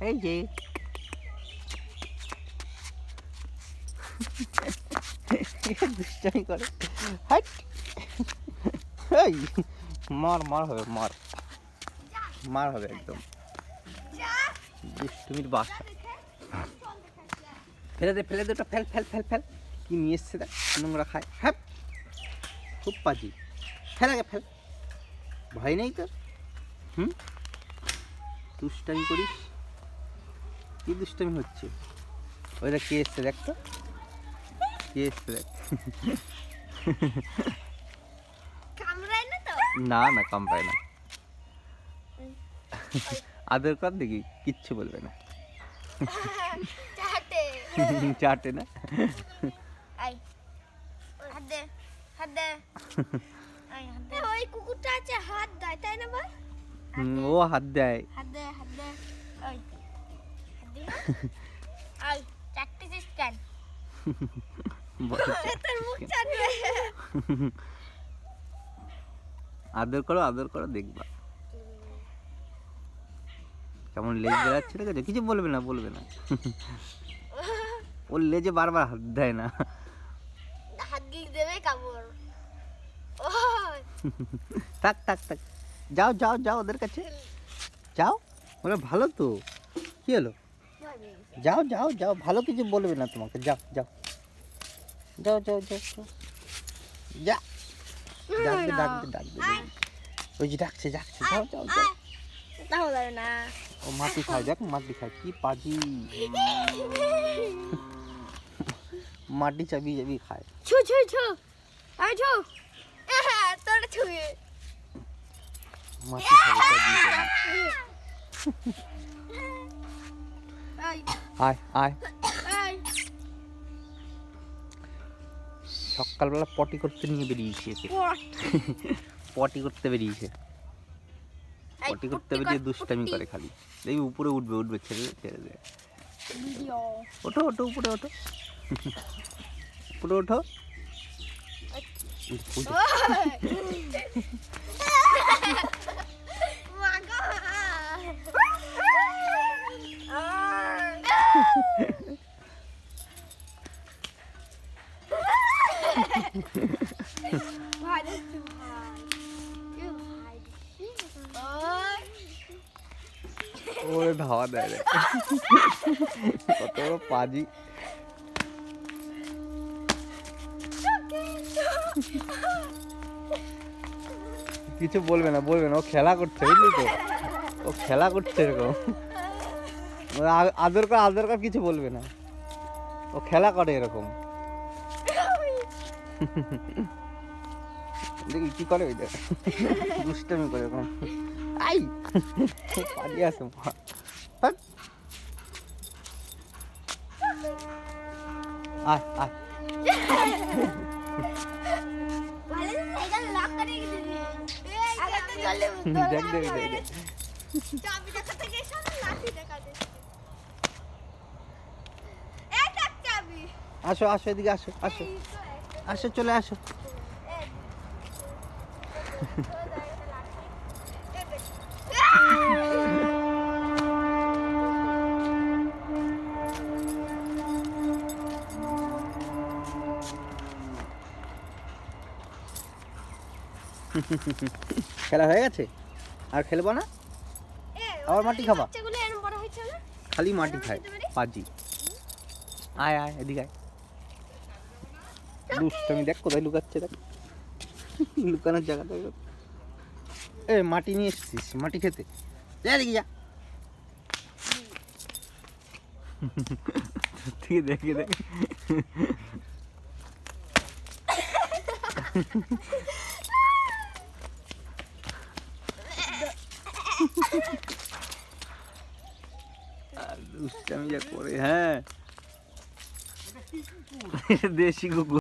এই যে দুষ্টামি করে। হাট এই মার মার হবে, মার মার হবে একদম। দুষ্টুমির বাসা। ফেলে দে ফেলে দে, ওটা ফেল ফেল ফেল ফেল। কি নিয়ে এসছে দেখ, নোংরা খায়। হ্যাঁ খুব পাজি, ফেল আগে ফেল। ভয় নেই তোর? দুষ্টামি করিস? কি দুষ্টামি হচ্ছে? ওইটা কে এসছে দেখ তো, কে এসছে দেখ। না না কামড়ায় না। আদর কর দেখি, কিচ্ছু বলবে না। চাটে না। ওই কুকুরটা আছে হাত দেয়, তাই না বল? ও হাত দেয়। হাত দে হাত দে। ওই হাত দে। আই চারটে স্ক্যান। তোর মুখ চাটবে। আদর করো দেখবা কেমন লেজ বেড়াচ্ছে। ঠিক আছে, কিছু বলবে না বলবে না। ওর লেজে বারবার হাত দেয় না। হাত দিয়ে দেবে কামড়। থাক থাক থাক, যাও যাও যাও ওদের কাছে যাও। ওরা ভালো তো, কি হলো? যাও যাও যাও, ভালো কিছু বলবে না তোমাকে। যাও যাও যাও যাও যাও যা। ডাকবে ডাকবে ডাকবে, ওই যে ডাকছে ডাকছে, যাও যাও যাও। তাও যাবে না। ও মাটি খায়, দেখ মাটি খায়, কি পাজি। মাটি চাবি চাবি খায়। ছু ছু ছু আই ছু। তোর ছুঁয়ে মাটি খাবে চাবি চাবি। আয় আয়। সকালবেলা পটি করতে নিয়ে বেরিয়েছে। পটি করতে বেরিয়েছে, পটি করতে বেরিয়ে দুষ্টামি করে খালি। দেখবি উপরে উঠবে উঠবে, ছেড়ে ছেড়ে দে। ওঠো ওঠো উপরে ওঠো, উপরে ওঠো। ওরে ধাওয়া দেয় রে, কত বড় পাজি। কিছু বলবে না বলবে না, ও খেলা করছে বুঝলি তো, ও খেলা করছে এরকম। আদর কর কিছু বলবে না, ও খেলা করে এরকম। দেখি কি করে, ওই দেখ দুষ্টামি করে এরকম। আই পালিয়ে আসো। আয় আয়। দেখ দেখ দেখ দেখ। আসো আসো এদিকে আসো আসো আসো, চলে আসো। খেলা হয়ে গেছে, আর খেলবো না? আবার মাটি খাবা? খালি মাটি খায় পাজি। আয় আয় এদিকে আয়। দুষ্টমি দেখ কোথায় লুকাচ্ছে, দেখ লুকানোর জায়গাটা। এ মাটি নিয়ে এসছিস মাটি খেতে, এদিকে যা। ঠিক দেখে দেখ। দুষ্টামি যা করে। হ্যাঁ দেশি কুকুর।